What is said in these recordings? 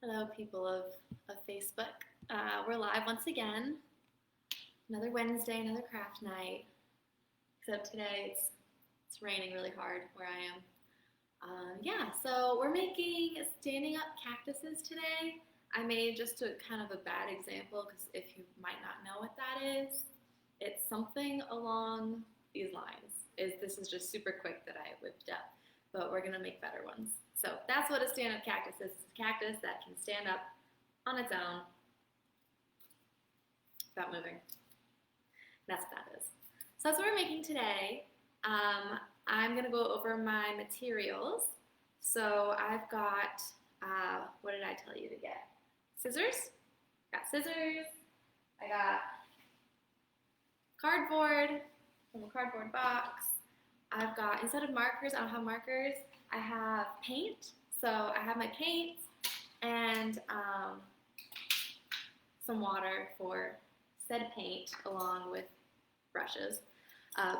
Hello, people of Facebook. We're live once again. Another Wednesday, another craft night. Except today it's raining really hard where I am. So we're making standing up cactuses today. I made just a kind of a bad example because if you might not know what that is, it's something along these lines. This is just super quick that I whipped up, but we're gonna make better ones. So that's what a stand-up cactus is. It's a cactus that can stand up on its own without moving. That's what that is. So that's what we're making today. I'm going to go over my materials. So I've got, what did I tell you to get? Scissors. Got scissors. I got cardboard from a cardboard box. I've got, instead of markers, I don't have markers. I have paint, so I have my paint and some water for said paint along with brushes.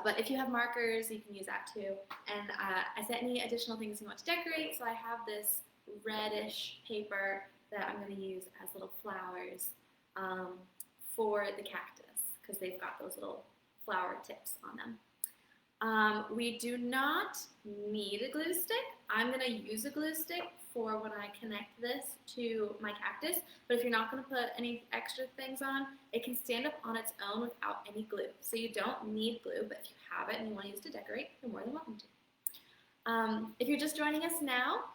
But if you have markers, you can use that too. And I said any additional things you want to decorate, so I have this reddish paper that I'm going to use as little flowers for the cactus because they've got those little flower tips on them. We do not need a glue stick. I'm going to use a glue stick for when I connect this to my cactus, but if you're not going to put any extra things on, it can stand up on its own without any glue. So you don't need glue, but if you have it and you want to use it to decorate, you're more than welcome to. If you're just joining us now,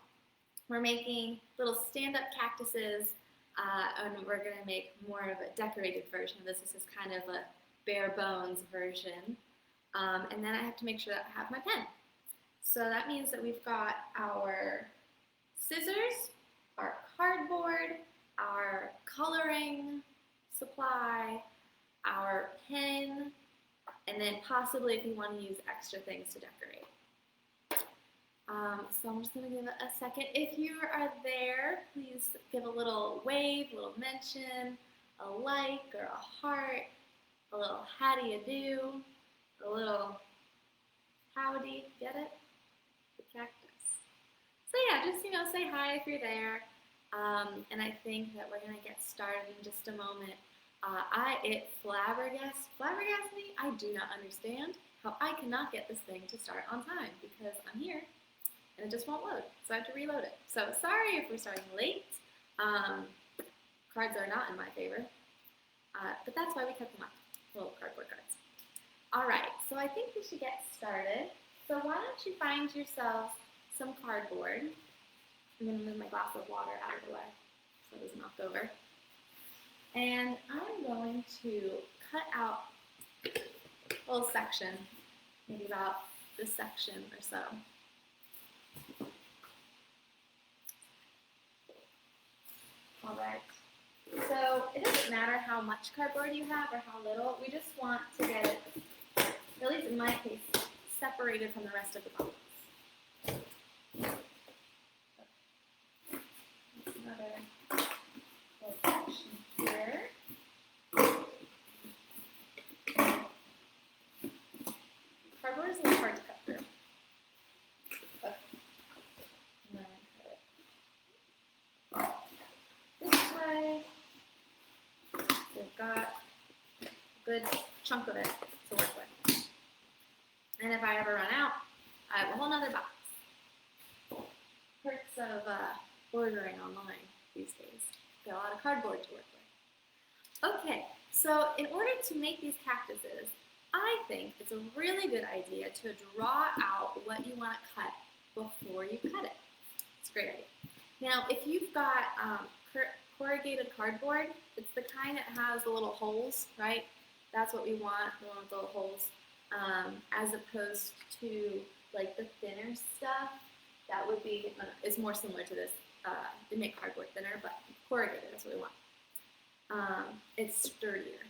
we're making little stand-up cactuses, and we're going to make more of a decorated version of this. This is kind of a bare bones version. And then I have to make sure that I have my pen. So that means that we've got our scissors, our cardboard, our coloring supply, our pen, and then possibly if you want to use extra things to decorate. So I'm just going to give it a second. If you are there, please give a little wave, a little mention, a like or a heart, a little how do you do, a little howdy, get it? The cactus. So yeah, just, say hi if you're there. And I think that we're going to get started in just a moment. It flabbergasts me. I do not understand how I cannot get this thing to start on time because I'm here and it just won't load. So I have to reload it. So sorry if we're starting late. Cards are not in my favor. But that's why we cut them up, little cardboard cards. All right, so I think we should get started. So why don't you find yourselves some cardboard. I'm going to move my glass of water out of the way so it doesn't knock over. And I'm going to cut out a little section, maybe about this section or so. All right. So it doesn't matter how much cardboard you have or how little. We just want to get it, at least in my case, separated from the rest of the box. Another little section here. Cardboard is a little hard to cut through. And then cut it this way. We've got a good chunk of it to work with. And if I ever run out, I have a whole nother box. Perks of ordering online these days. Got a lot of cardboard to work with. Okay, so in order to make these cactuses, I think it's a really good idea to draw out what you want to cut before you cut it. It's a great idea. Now, if you've got corrugated cardboard, it's the kind that has the little holes, right? That's what we want, the one with the little holes. As opposed to like the thinner stuff, that would be, is more similar to this. They make cardboard thinner, but corrugated, that's what we want. It's sturdier.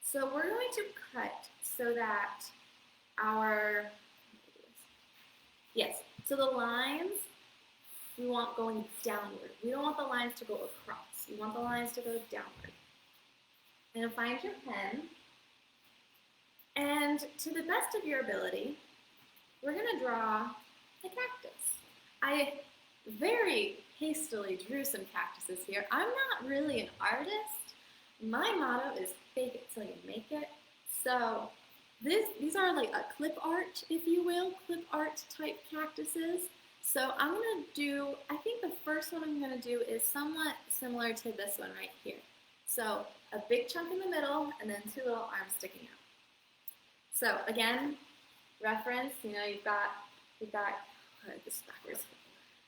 So we're going to cut so that so the lines we want going downward. We don't want the lines to go across. We want the lines to go downward. And find your pen. And to the best of your ability, we're going to draw a cactus. I very hastily drew some cactuses here. I'm not really an artist. My motto is fake it till you make it. So these are like a clip art, if you will, clip art type cactuses. So I'm gonna do, I think the first one I'm gonna do is somewhat similar to this one right here. So a big chunk in the middle and then two little arms sticking out. So again, reference, you know, you've got this is backwards.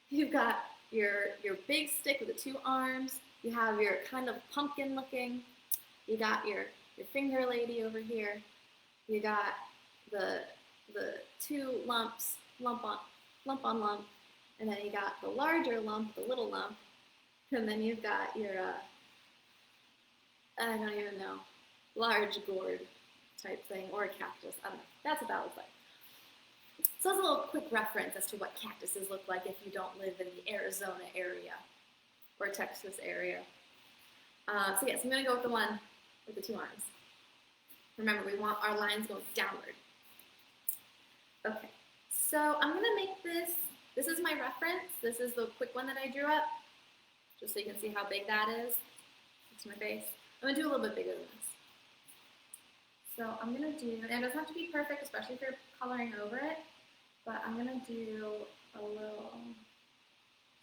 You've got your big stick with the two arms. You have your kind of pumpkin looking. You got your finger lady over here. You got the two lumps, lump on lump, and then you got the larger lump, the little lump, and then you've got your I don't even know, large gourd type thing, or a cactus. I don't know. That's about what it's like. So that's a little quick reference as to what cactuses look like if you don't live in the Arizona area or Texas area. So yes, I'm going to go with the one with the two arms. Remember, we want our lines going downward. Okay, so I'm going to make this is my reference. This is the quick one that I drew up, just so you can see how big that is. It's my face. I'm going to do a little bit bigger than this. So I'm going to do, and it doesn't have to be perfect, especially if you're coloring over it, but I'm going to do a little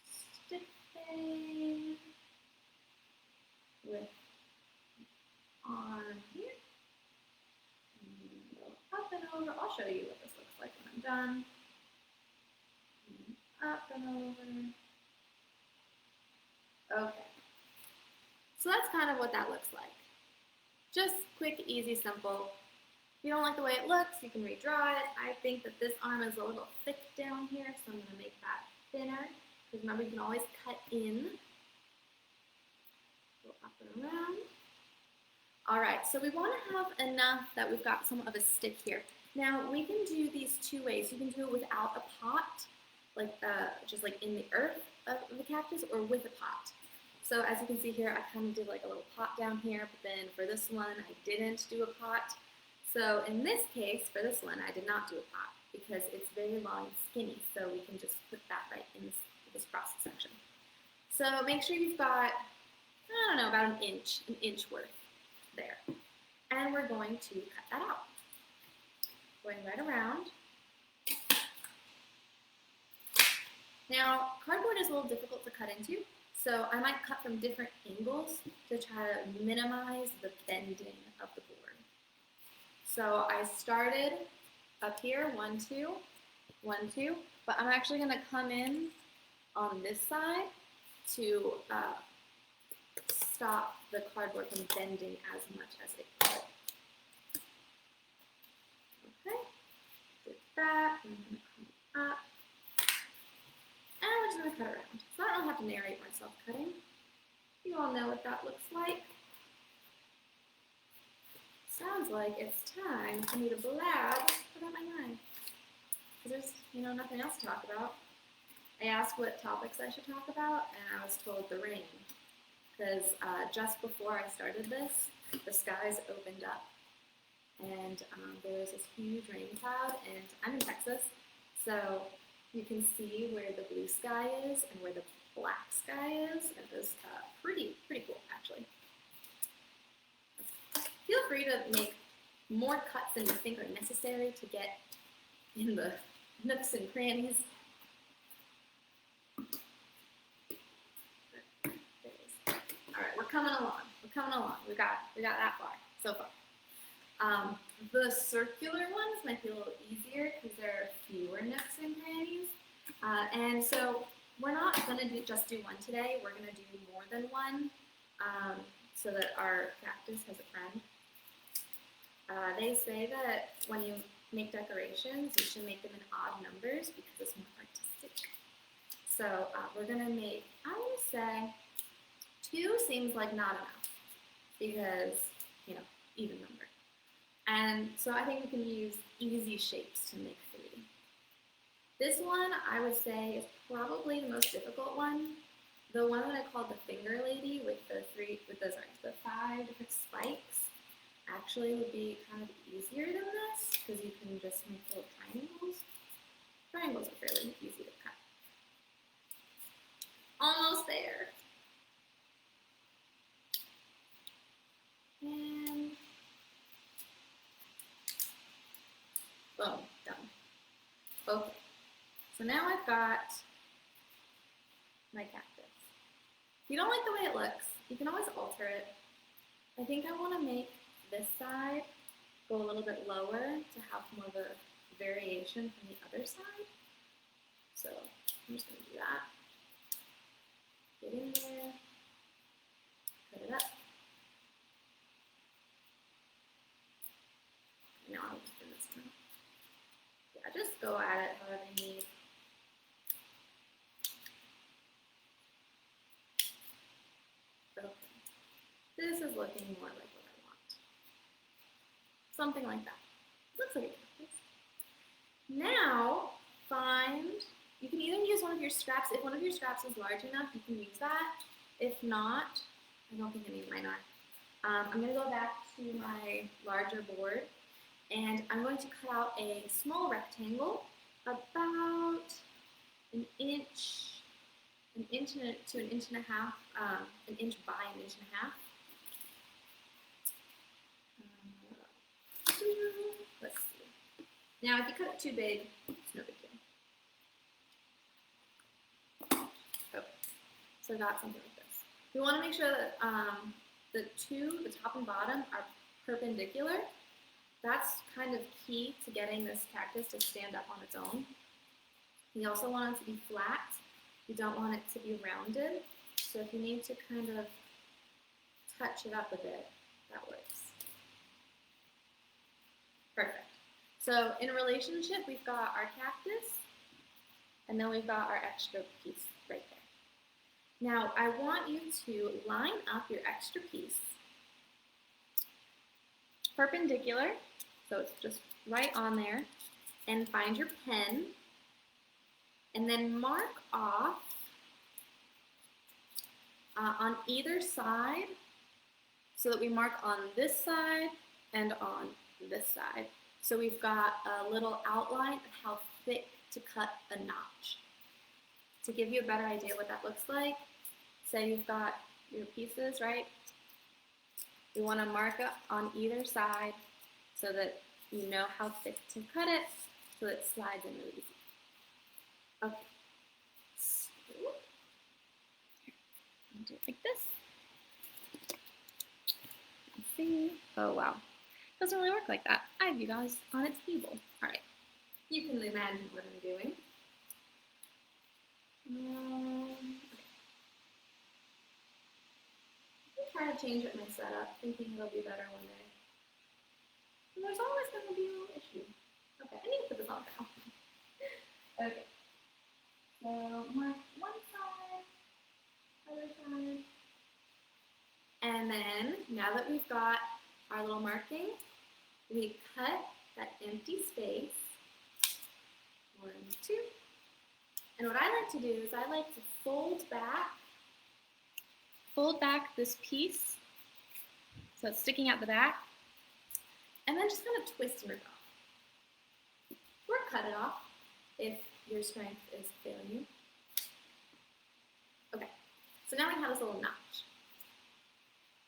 stick thing with arm here. And go up and over. I'll show you what this looks like when I'm done. And up and over. Okay. So that's kind of what that looks like. Just quick, easy, simple. If you don't like the way it looks, you can redraw it. I think that this arm is a little thick down here, so I'm going to make that thinner. Because remember, you can always cut in. Go up and around. All right, so we want to have enough that we've got some of a stick here. Now, we can do these two ways. You can do it without a pot, like just like in the earth of the cactus, or with a pot. So as you can see here, I kind of did like a little pot down here, but then for this one, I didn't do a pot. So in this case, for this one, I did not do a pot because it's very long and skinny, so we can just put that right in this process section. So make sure you've got, I don't know, about an inch worth there. And we're going to cut that out. Going right around. Now, cardboard is a little difficult to cut into. So I might cut from different angles to try to minimize the bending of the board. So I started up here, 1, 2, 1, 2, but I'm actually going to come in on this side to stop the cardboard from bending as much as it could. Okay, did that, and I'm going to come up. And we're just going to cut around. So I don't have to narrate myself cutting. You all know what that looks like. Sounds like it's time for me to blab about my mind. Because there's, nothing else to talk about. I asked what topics I should talk about, and I was told the rain. Because just before I started this, the skies opened up. And there was this huge rain cloud, and I'm in Texas, so you can see where the blue sky is and where the black sky is. And it was pretty cool, actually. Feel free to make more cuts than you think are necessary to get in the nooks and crannies. There it is. All right, we're coming along. We got that far so far. The circular ones might be a little easier because there are fewer nooks and crannies. And so we're not going to just do one today. We're going to do more than one so that our cactus has a friend. They say that when you make decorations, you should make them in odd numbers because it's more artistic. So we're going to make, I would say, 2 seems like not enough because, even number. And so I think we can use easy shapes to make 3. This one, I would say, is probably the most difficult one. The one that I called the finger lady with the 5 different spikes actually would be kind of easier than this because you can just make little triangles. Triangles are fairly easy to cut. got my cactus. If you don't like the way it looks, you can always alter it. I think I want to make this side go a little bit lower to have more of a variation from the other side. So I'm just going to do that. Get in there, cut it up. Now I'll just do this one. Yeah, just go at it however you need. Okay. This is looking more like what I want. Something like that. Looks like a cactus. Now, you can either use one of your scraps. If one of your scraps is large enough, you can use that. If not, I don't think any of mine are. I'm going to go back to my larger board, and I'm going to cut out a small rectangle about an inch to an inch and a half, an inch by an inch and a half. Let's see. Now, if you cut it too big, it's no big deal. Oh, so I got something like this. We want to make sure that the top and bottom, are perpendicular. That's kind of key to getting this cactus to stand up on its own. You also want it to be flat. You don't want it to be rounded. So if you need to kind of touch it up a bit, that works. Perfect. So in relationship, we've got our cactus, and then we've got our extra piece right there. Now, I want you to line up your extra piece perpendicular, so it's just right on there, and find your pen, and then mark off on either side, so that we mark on this side and on this side. So we've got a little outline of how thick to cut a notch. To give you a better idea what that looks like, say you've got your pieces, right? We want to mark up on either side so that you know how thick to cut it, so that it slides in really easy. Okay. So, I'll do it like this. Let's see. Oh, wow. Doesn't really work like that. I have you guys on a table. All right. You can imagine what I'm doing. Okay. I'm trying to change up my setup, thinking it'll be better one day. And there's always going to be a little issue. Okay, I need to put this on now. Okay. So mark one side, other side. And then, now that we've got our little marking, we cut that empty space. 1, 2. And what I like to do is I like to fold back this piece so it's sticking out the back, and then just kind of twisting it off. Or cut it off if your strength is failing you. Okay, so now we have this little notch.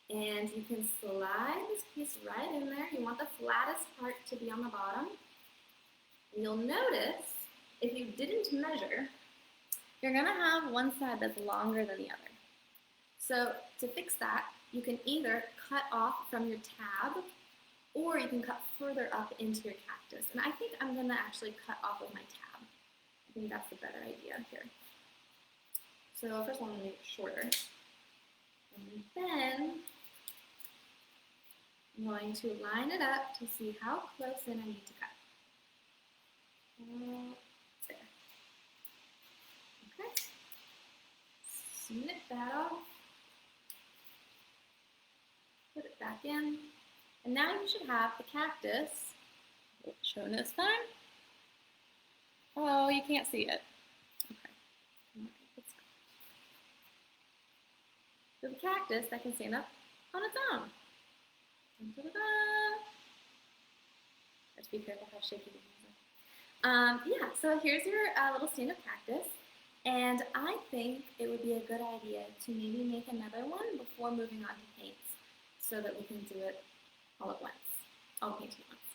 And you can slide this piece right in there. You want the flattest part to be on the bottom. And you'll notice, if you didn't measure, you're gonna have one side that's longer than the other. So to fix that, you can either cut off from your tab, or you can cut further up into your cactus. And I think I'm gonna actually cut off of my tab. I think that's the better idea here. So first I'm gonna make it shorter. And then I'm going to line it up to see how close in I need to cut. There. Okay. Snip that off. Put it back in. And now you should have the cactus. Shown this time. Oh, you can't see it. Okay. So the cactus that can stand up on its own. Da-da-da. Have to be careful how shaky the hands are. Yeah, so here's your little stand-up cactus, and I think it would be a good idea to maybe make another one before moving on to paints, so that we can do it all at once, all painting at once.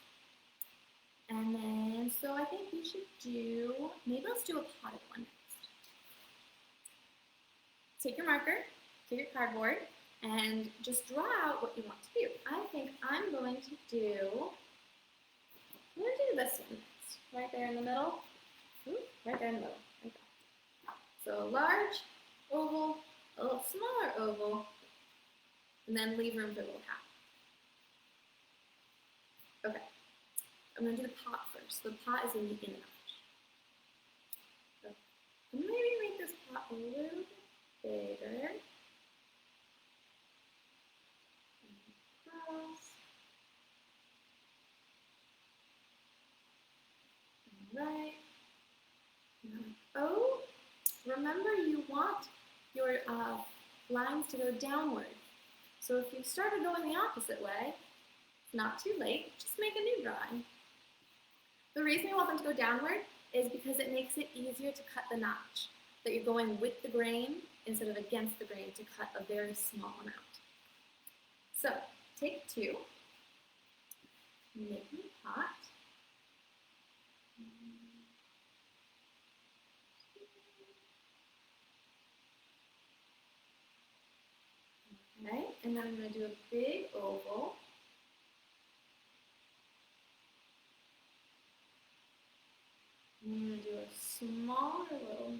And then, so I think we should do, maybe let's do a potted one next. Take your marker, take your cardboard, and just draw out what you want to do. I think I'm going to do this one next. Right there in the middle. Ooh, right there in the middle. Like that. So a large oval, a little smaller oval, and then leave room for a little hat. Okay. I'm going to do the pot first. The pot is in the in notch. So maybe make this pot a little bit bigger. Across. Right. Oh, remember you want your lines to go downward. So if you started going the opposite way, it's not too late, just make a new drawing. The reason you want them to go downward is because it makes it easier to cut the notch, that you're going with the grain instead of against the grain to cut a very small amount. So, take 2, make a pot. Okay, and then I'm going to do a big oval. I'm going to do a smaller little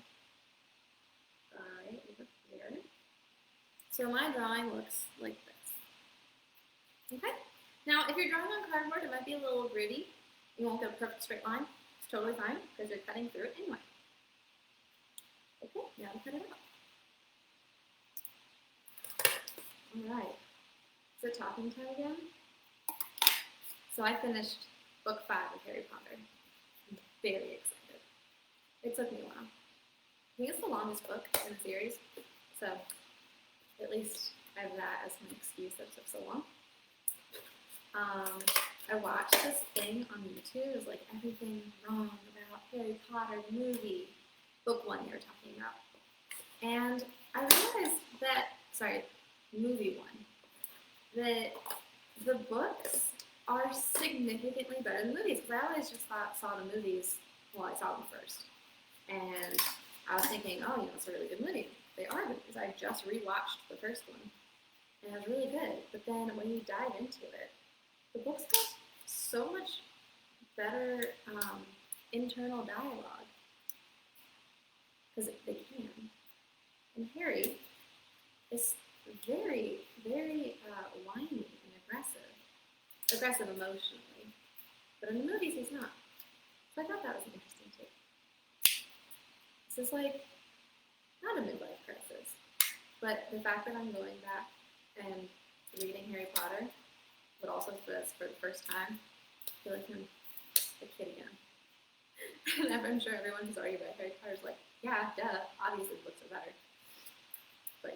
guy over here. So my drawing looks like this. Okay? Now, if you're drawing on cardboard, it might be a little gritty. You won't get a perfect straight line. It's totally fine because you're cutting through it anyway. Okay, now to cut it out. Alright, so topping time again. So I finished book 5 of Harry Potter. I'm very excited. It took me a while. I think it's the longest book in the series, so at least I have that as my excuse that it took so long. I watched this thing on YouTube. It was like everything wrong about Harry Potter, the movie, book 1 they were talking about. And I realized that, movie 1, that the books are significantly better than the movies. Because I always just saw the movies, well, I saw them first. And I was thinking, oh, it's a really good movie. They are good because I just rewatched the first one. And it was really good. But then when you dive into it, the books have so much better internal dialogue. Because they can. And Harry is very, very whiny and aggressive. Aggressive emotionally. But in the movies, he's not. So I thought that was an interesting take. This is like, not a midlife crisis, but the fact that I'm going back and reading Harry Potter, but also for the first time, I feel like I'm a kid again. And I'm sure everyone who's already read Harry Potter's like, yeah, duh, obviously books are better. But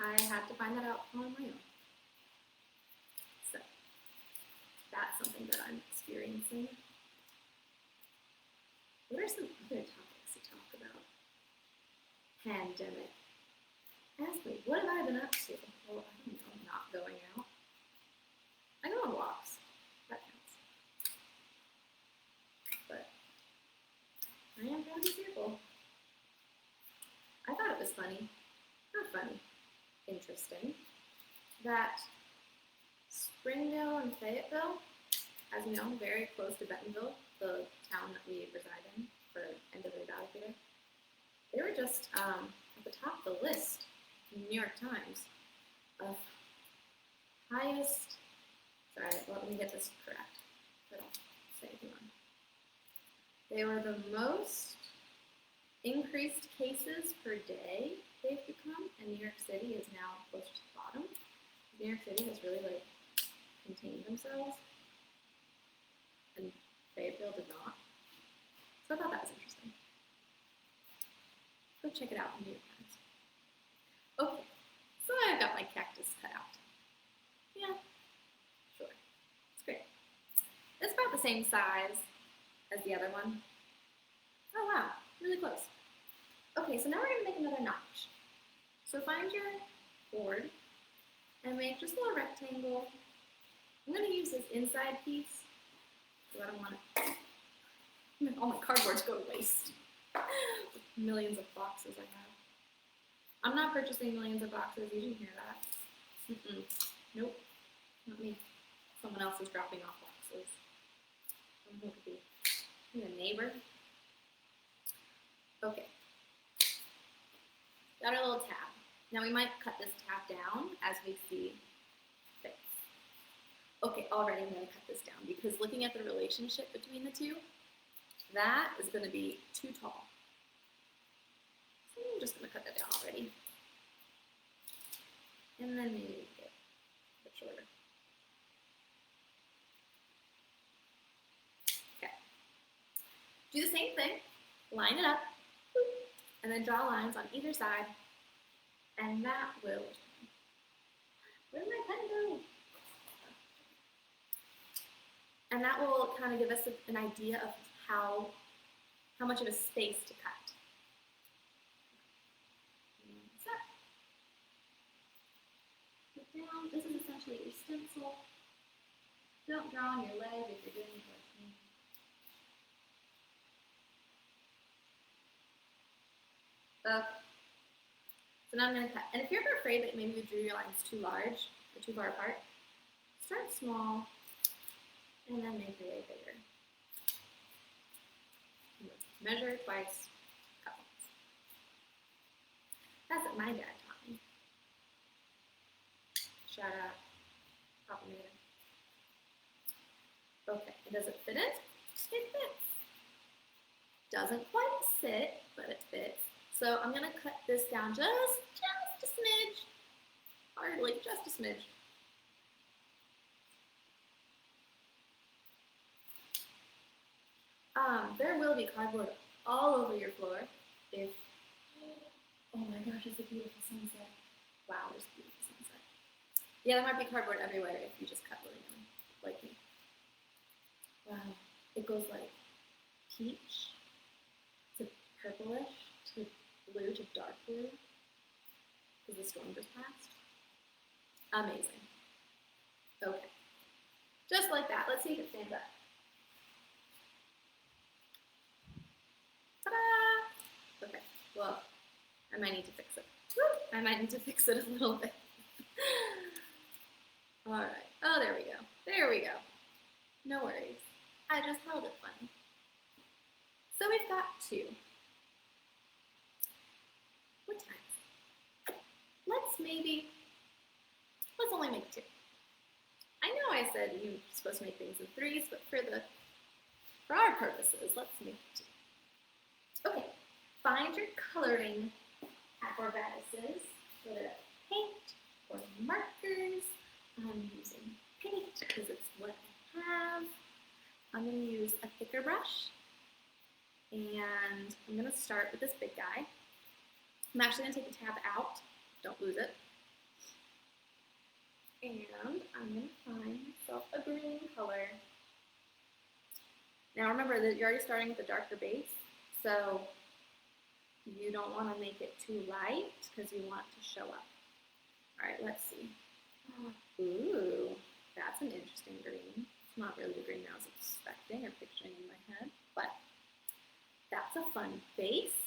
I had to find that out on my own. So, that's something that I'm experiencing. What are some other topics to talk about? Pandemic. Ask me, what have I been up to? Well, I don't know, not going out. I go on walks. That counts. But I am trying to be careful. I thought it was funny. Not funny. Interesting. That Springdale and Fayetteville, as you know, very close to Bentonville, the town that we reside in for NWA Ballet Theatre, they were just at the top of the list in the New York Times of highest, let me get this correct, so I don't say anything wrong. They were the most increased cases per day they've become, and New York City is now close to the bottom. New York City has really contained themselves, and Fayetteville did not. So I thought that was interesting. Go check it out in New York Times. Okay, so I've got my cactus cut out. Yeah, sure, it's great. It's about the same size as the other one. Oh wow, really close. Okay, so now we're going to make another notch. So find your board and make just a little rectangle. I'm going to use this inside piece, so I don't want it All my cardboards go to waste. Millions of boxes I have. I'm not purchasing millions of boxes. You didn't hear that. Nope. Not me. Someone else is dropping off boxes. Who could be? Maybe a neighbor. Okay. Got our little tab. Now we might cut this tab down as we see fits. Okay, already I'm going to cut this down because looking at the relationship between the two, that is going to be too tall. So I'm just going to cut that down already. And then maybe get a bit shorter. Okay. Do the same thing. Line it up. And then draw lines on either side. And that will... Where did my pen go? And that will kind of give us an idea of how much of a space to cut. Put down. This is essentially your stencil. Don't draw on your leg if you're doing it like me. So now I'm going to cut. And if you're ever afraid that maybe you drew your lines too large or too far apart, start small and then make your way bigger. Measure twice, cut once. That's what my dad taught me. Shout out, Papa Mater. Okay, and does it fit it? It fits. Doesn't quite sit, but it fits. So I'm gonna cut this down just a smidge, hardly, just a smidge. There will be cardboard all over your floor if, oh my gosh, it's a beautiful sunset. Wow, there's a beautiful sunset. Yeah, there might be cardboard everywhere if you just cut willy-nilly, like me. Wow, it goes like peach to purplish to blue to dark blue because the storm just passed. Amazing. Okay, just like that. Let's see if it stands up. Ta-da! Okay, well, I might need to fix it. I might need to fix it a little bit. All right. Oh, there we go. There we go. No worries. I just held it funny. So we've got two. What time? Let's only make two. I know I said you're supposed to make things in threes, but for our purposes, let's make two. Okay, find your coloring apparatuses, whether it's paint or markers. I'm using paint because it's what I have. I'm going to use a thicker brush, and I'm going to start with this big guy. I'm actually going to take the tab out, don't lose it. And I'm going to find myself a green color. Now remember that you're already starting with a darker base, so you don't want to make it too light because you want to show up. All right, let's see. Ooh, that's an interesting green. It's not really the green I was expecting or picturing in my head, but that's a fun base.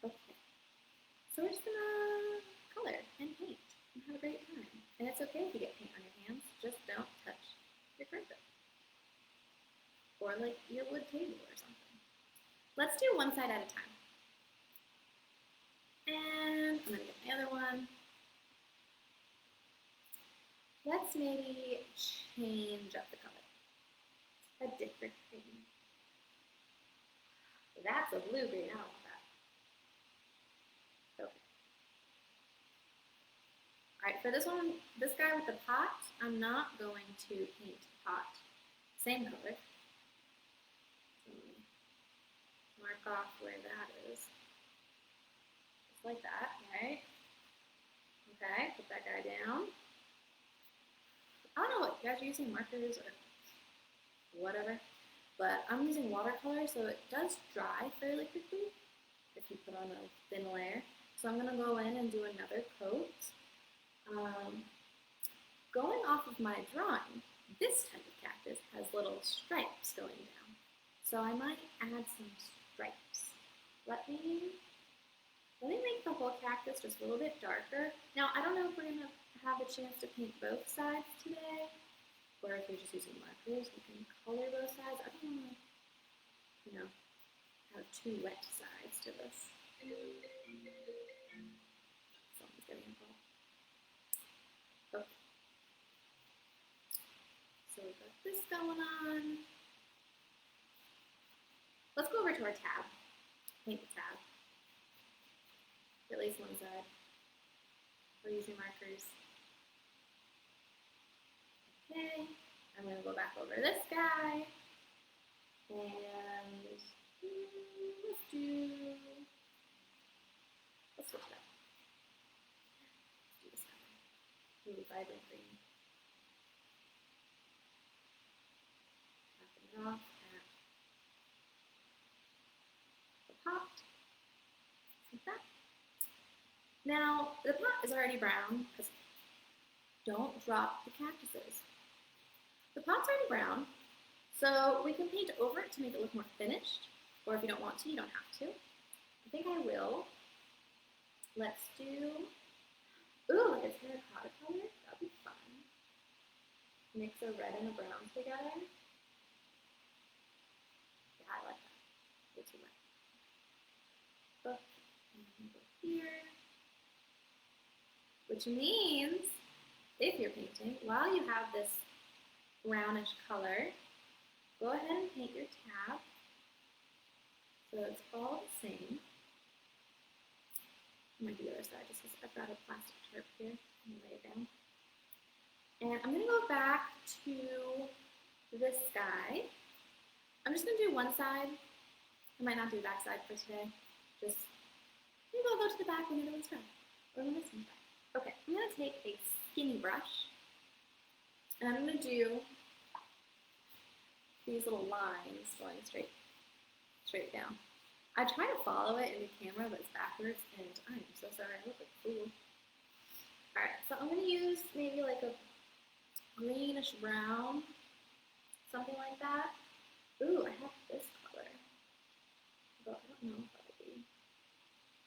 Okay, so we're just gonna color and paint and have a great time. And it's okay if you get paint on your hands, just don't touch your carpet. Or like your wood table or something. Let's do one side at a time. And I'm gonna get my other one. Let's maybe change up the color. A different green. That's a blue green, I don't want that. Okay. All right, for this one, this guy with the pot, I'm not going to paint the pot same color. Mark off where that is. Just like that, right? Okay, put that guy down. I don't know what you guys are using, markers or whatever, but I'm using watercolor, so it does dry fairly quickly if you put on a thin layer. So I'm going to go in and do another coat. Going off of my drawing, this type of cactus has little stripes going down. So I might add some stripes. Let me make the whole cactus just a little bit darker. Now, I don't know if we're going to have a chance to paint both sides today, or if you're just using markers, you can color both sides. I don't want to, have two wet sides to this. Someone's getting involved. Okay. So we've got this going on. Let's go over to our tab. Paint the tab. At least one side. We're using markers. Okay, I'm going to go back over this guy. And let's switch it up. Let's do this guy. Really vibrant green. Tapping it off at the pot. Like that. Now, the pot is already brown, because don't drop the cactuses. The pot's already brown, so we can paint over it to make it look more finished, or if you don't want to, you don't have to. I think I will. Let's do, like a terracotta color. That'd be fun. Mix a red and a brown together. Yeah, I like that. A little too much. Okay, and then go here. Which means, if you're painting, while you have this brownish color, go ahead and paint your tab so it's all the same. I'm going to do the other side just because I've got a plastic tarp here. I'm going to lay it down. And I'm going to go back to this guy. I'm just going to do one side. I might not do back side for today. Just maybe I'll go to the back when the other one's dry, or when this one's dry. Okay, I'm going to take a skinny brush, and I'm going to do these little lines going straight down. I try to follow it in the camera, but it's backwards, and I'm so sorry, I look like a fool. Alright, so I'm going to use maybe like a greenish brown, something like that. Ooh, I have this color, but I don't know if that'll be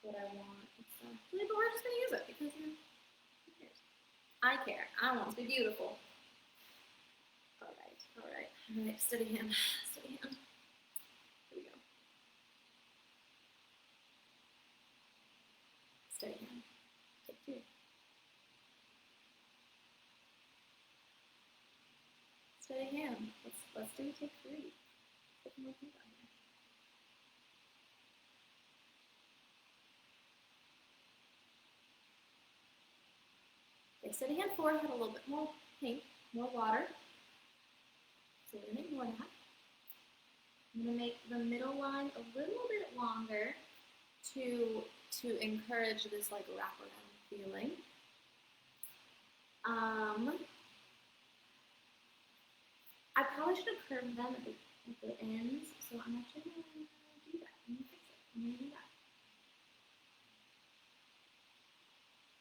what I want. But we're just going to use it because, who cares? I care. I want it to be beautiful. Alright, steady hand, steady hand. Here we go. Steady hand. Take two. Steady hand. Let's do take three. Put more paint on here. Okay, steady hand 4 had a little bit more paint, more water. So we're going to ignore that. I'm going to make the middle line a little bit longer to encourage this like wraparound feeling. I probably should have curved them at the ends, so I'm actually going to do that. I'm going to fix it. I'm going to do that.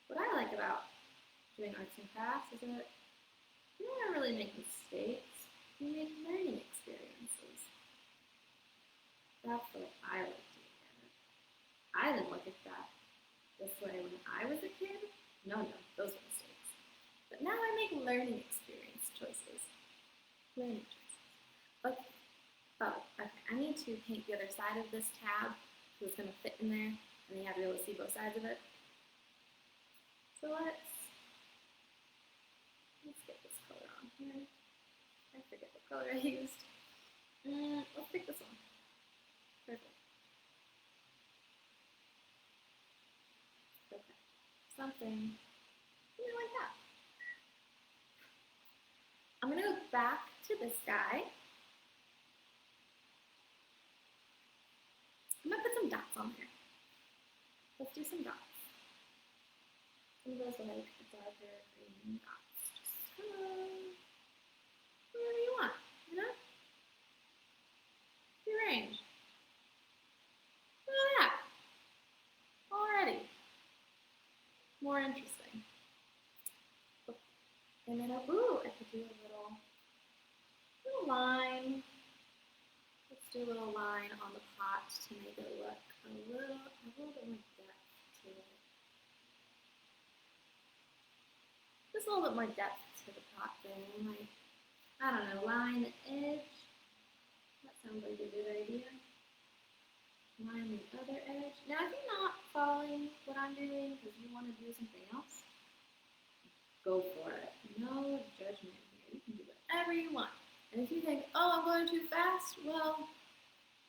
What I like about doing arts and crafts is that you don't really make mistakes. You make learning experiences. That's what I like doing it. I didn't look at that this way when I was a kid. No, those were mistakes. But now I make learning experience choices. Learning choices. Okay. Oh, okay. I need to paint the other side of this tab so it's going to fit in there, and then you have to be able to see both sides of it. So let's get this color on here. I forget what color I used. Let's pick this one. Perfect. Okay. Something like that. I'm going to go back to this guy. I'm going to put some dots on there. Let's do some dots. Some of those are like darker green dots. Just whatever you want, Rearrange. Look at that. Already. More interesting. Okay. And then I could do a little line. Let's do a little line on the pot to make it look a little bit more depth to it. Just a little bit more depth to the pot there. Like, I don't know, line the edge. That sounds like a good idea. Line the other edge. Now, if you're not following what I'm doing because you want to do something else, go for it. No judgment here. You can do whatever you want. And if you think, oh, I'm going too fast, well,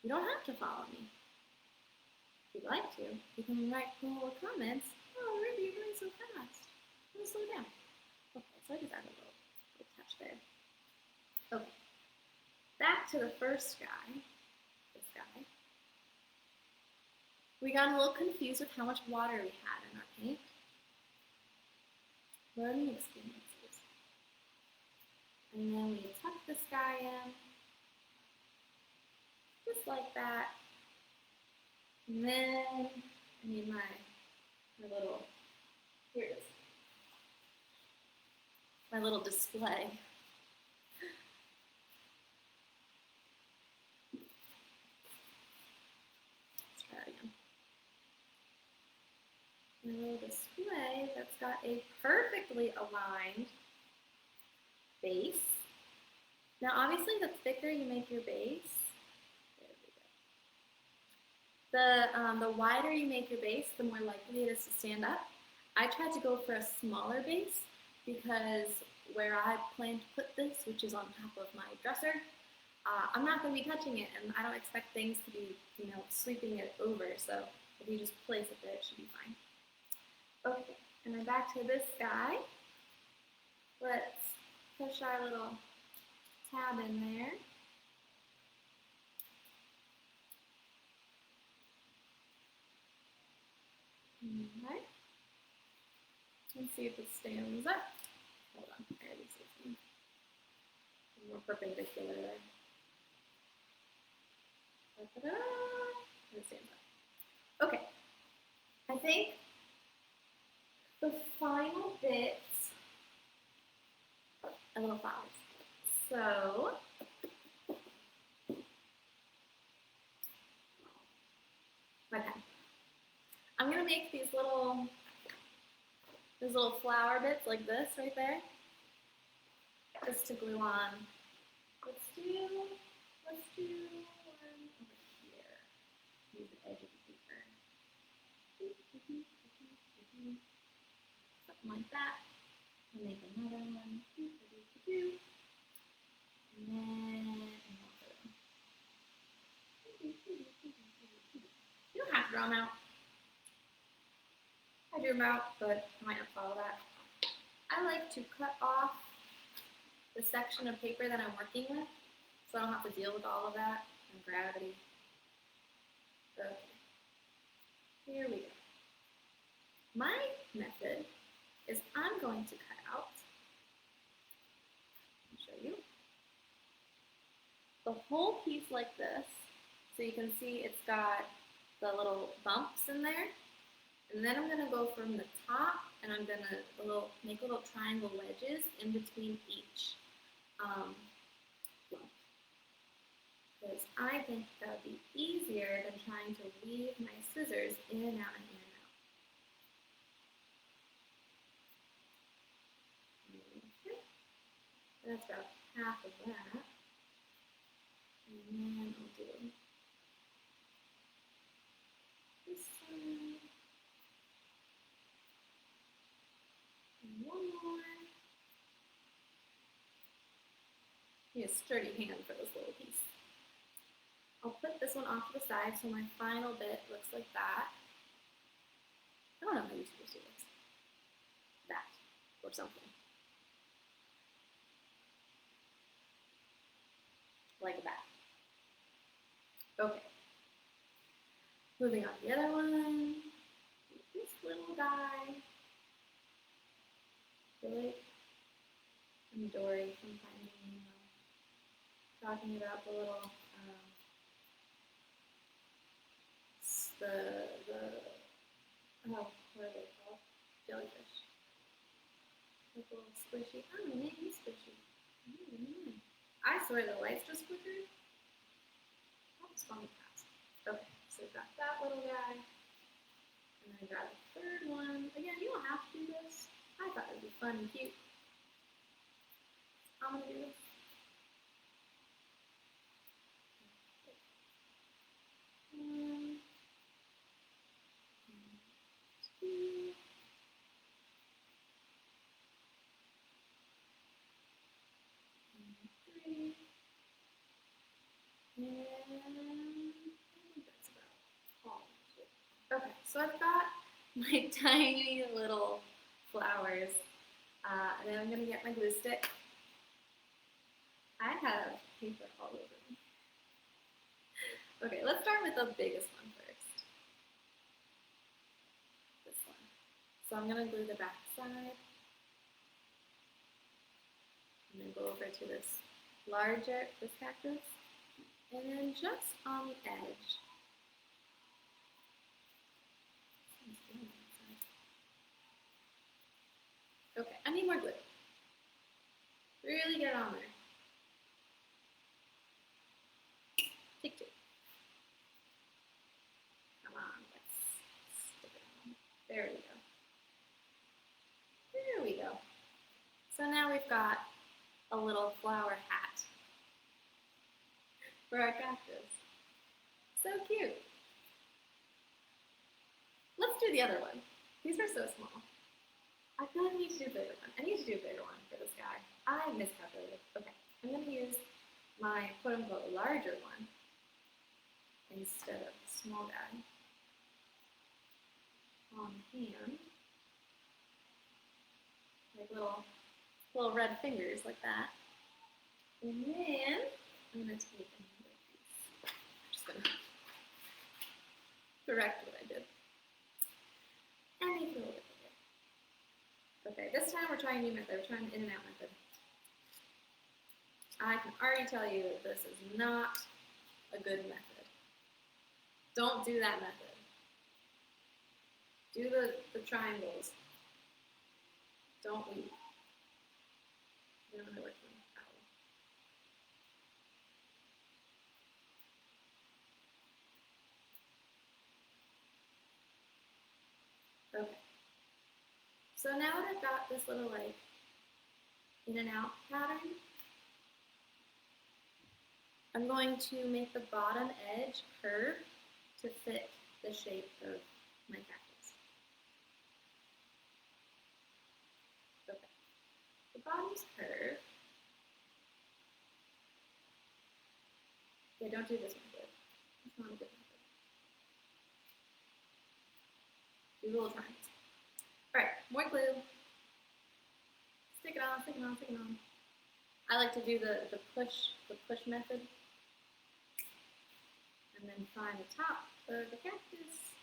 you don't have to follow me. If you'd like to, you can write cool comments. Oh, Ruby, you're going so fast. I'm going to slow down. Okay, so I just added a little touch there. Okay, back to the first guy, this guy. We got a little confused with how much water we had in our paint. Learning experiences. And then we tuck this guy in, just like that. And then I need my little, here it is, my little display. Let's try it again. My little display that's got a perfectly aligned base. Now obviously the thicker you make your base, the wider you make your base, the more likely it is to stand up. I tried to go for a smaller base because where I plan to put this, which is on top of my dresser, I'm not going to be touching it, and I don't expect things to be, sweeping it over, so if you just place it there, it should be fine. Okay, and then back to this guy. Let's push our little tab in there. Alright. Let's see if it stands up. Hold on, I already see something more perpendicular there. Da-da-da. It stands up. Okay. I think the final bits, a little flowers. So, okay. I'm gonna make these little flower bits like this right there, just to glue on. Let's do one over here. Use the edge of the paper. Something like that. I'll make another one. And then another one. You don't have to draw them out. I drew them out, but I might not follow that. I like to cut off the section of paper that I'm working with, so I don't have to deal with all of that and gravity. Okay, here we go. My method is I'm going to cut out, I'll show you, the whole piece like this, so you can see it's got the little bumps in there. And then I'm going to go from the top, and I'm going to make little triangle wedges in between each lump. Because I think that would be easier than trying to weave my scissors in and out and in and out. Okay. That's about half of that. And then I'll do this side. One more. Need a sturdy hand for this little piece. I'll put this one off to the side so my final bit looks like that. I don't know how you're supposed to do this. That, or something. Like that. Okay. Moving on to the other one. This little guy. Really? I'm Dory from Finding Nemo. Talking about the little, what are they called? Jellyfish. Like a little squishy. I don't know, maybe squishy. I swear the lights just flickered. Spongy paths. Okay, so we've got that little guy. And then grab the third one. Again, you don't have to do this. I thought it would be fun and cute. I'm going to do this. One, two, three, and I think that's about all. Okay, so I've got my tiny little flowers, and then I'm going to get my glue stick. I have paper all over me. Okay, let's start with the biggest one first. This one. So I'm going to glue the back side, and then go over to this this cactus, and then just on the edge. Okay, I need more glue. Really get it on there. Take two. Come on, let's stick it on. There we go. There we go. So now we've got a little flower hat for our cactus. So cute. Let's do the other one. These are so small. I feel like I need to do a bigger one. I need to do a bigger one for this guy. I miscalculated. Okay, I'm going to use my quote-unquote larger one instead of the small guy on hand. Like little red fingers like that. And then I'm going to take another piece. I'm just going to correct what I did. And make it a little bit bigger. Okay, this time we're trying a new method. We're trying an in and out method. I can already tell you that this is not a good method. Don't do that method. Do the triangles. Don't weave. You don't know which one. Okay. So now that I've got this little like in and out pattern, I'm going to make the bottom edge curve to fit the shape of my cactus. Okay. The bottom's curved. Yeah, don't do this one good. It's not a good method. Do little triangles. Alright, more glue. Stick it on, stick it on, stick it on. I like to do the push method. And then find the top of the cactus.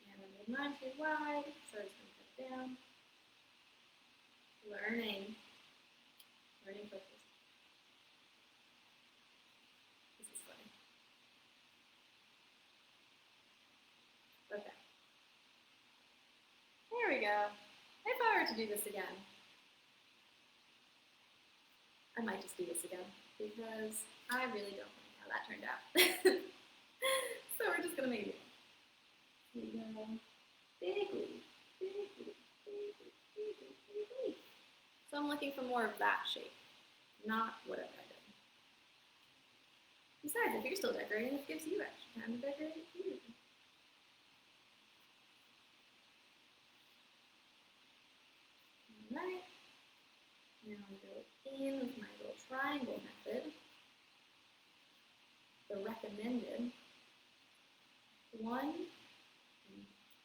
And I made mine too wide, so I'm just going to cut it down. Learning focus. This is funny. Okay. There we go. If I were to do this again, I might just do this again because I really don't like how that turned out. So we're just going to make it. Here we go. Big leaf, big leaf, big leaf, big leaf, big leaf. So I'm looking for more of that shape, not whatever I did. Besides, if you're still decorating, it gives you extra time to decorate too. Alright. Now I go in with my little triangle method, the recommended 1 and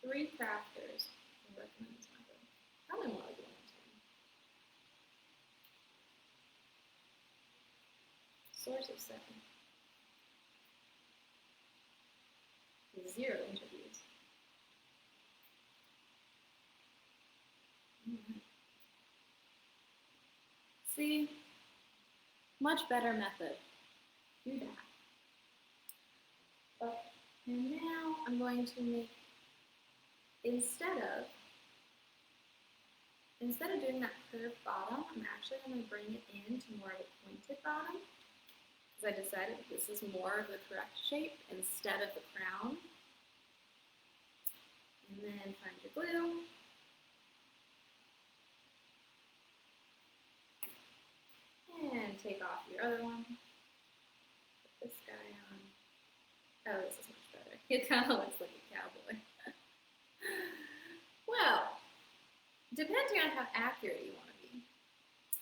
3 crafters. I recommend this method. Probably more like 1 and 2. Source of 7. 0 interviews. See, much better method. Do that. Okay. And now I'm going to make, instead of instead of doing that curved bottom, I'm actually going to bring it into more of a pointed bottom, because I decided this is more of the correct shape instead of the crown. And then find your glue. And take off your other one. Put this guy on. Oh, this is much better. It kind of looks like a cowboy. Well, depending on how accurate you want to be,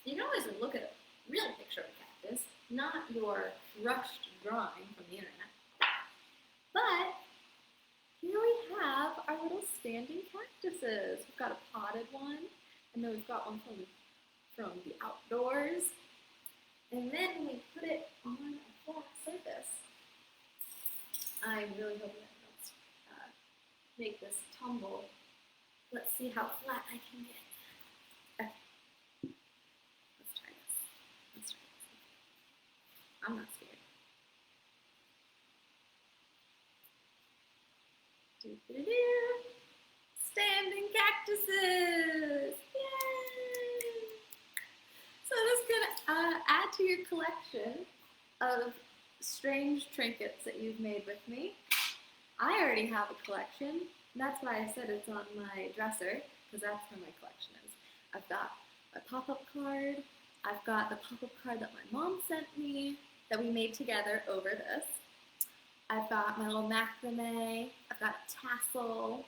you can always look at a real picture of a cactus, not your rushed drawing from the internet. But here we have our little standing cactuses. We've got a potted one, and then we've got one from the outdoors. And then when we put it on a flat surface, I really hope that helps make this tumble. Let's see how flat I can get. Okay. Let's try this. I'm not scared. Doo-doo-doo. Standing cactuses! Yay! So I'm just gonna add to your collection of strange trinkets that you've made with me. I already have a collection. That's why I said it's on my dresser, because that's where my collection is. I've got a pop-up card. I've got the pop-up card that my mom sent me that we made together over this. I've got my little macrame. I've got a tassel.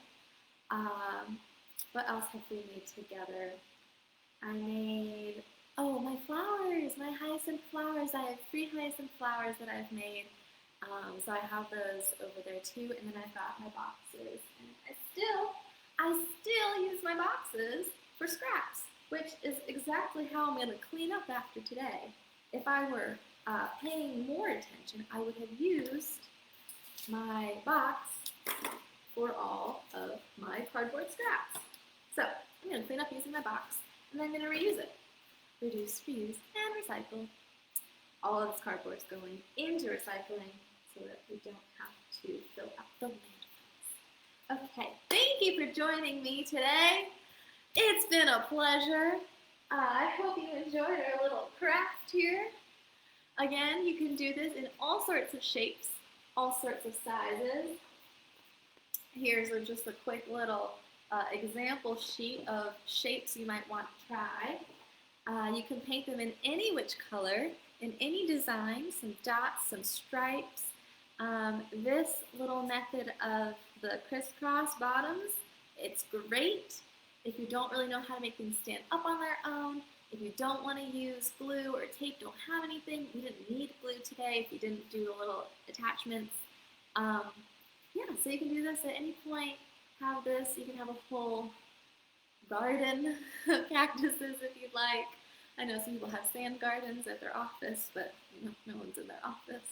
What else have we made together? I made, oh, my flowers, my hyacinth flowers. I have 3 hyacinth flowers that I've made. So I have those over there too, and then I've got my boxes. And I still use my boxes for scraps, which is exactly how I'm going to clean up after today. If I were paying more attention, I would have used my box for all of my cardboard scraps. So I'm going to clean up using my box, and then I'm going to reuse it. Reduce, reuse, and recycle. All of this cardboard is going into recycling so that we don't have to fill up the landfills. Okay, thank you for joining me today. It's been a pleasure. I hope you enjoyed our little craft here. Again, you can do this in all sorts of shapes, all sorts of sizes. Here's just a quick little example sheet of shapes you might want to try. You can paint them in any which color, in any design, some dots, some stripes. This little method of the crisscross bottoms, it's great if you don't really know how to make things stand up on their own, if you don't want to use glue or tape, don't have anything. We didn't need glue today if you didn't do the little attachments. Yeah, so you can do this at any point. Have this, you can have a whole garden of cactuses if you'd like. I know some people have sand gardens at their office, but no one's in their office.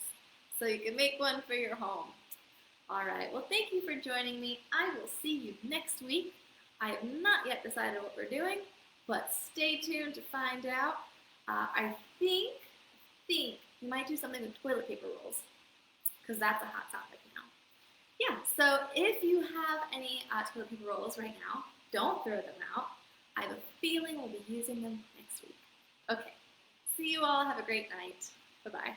So you can make one for your home. All right, well, thank you for joining me. I will see you next week. I have not yet decided what we're doing, but stay tuned to find out. I think we might do something with toilet paper rolls, because that's a hot topic now. Yeah, so if you have any toilet paper rolls right now, don't throw them out. I have a feeling we'll be using them next week. Okay, see you all. Have a great night. Bye-bye.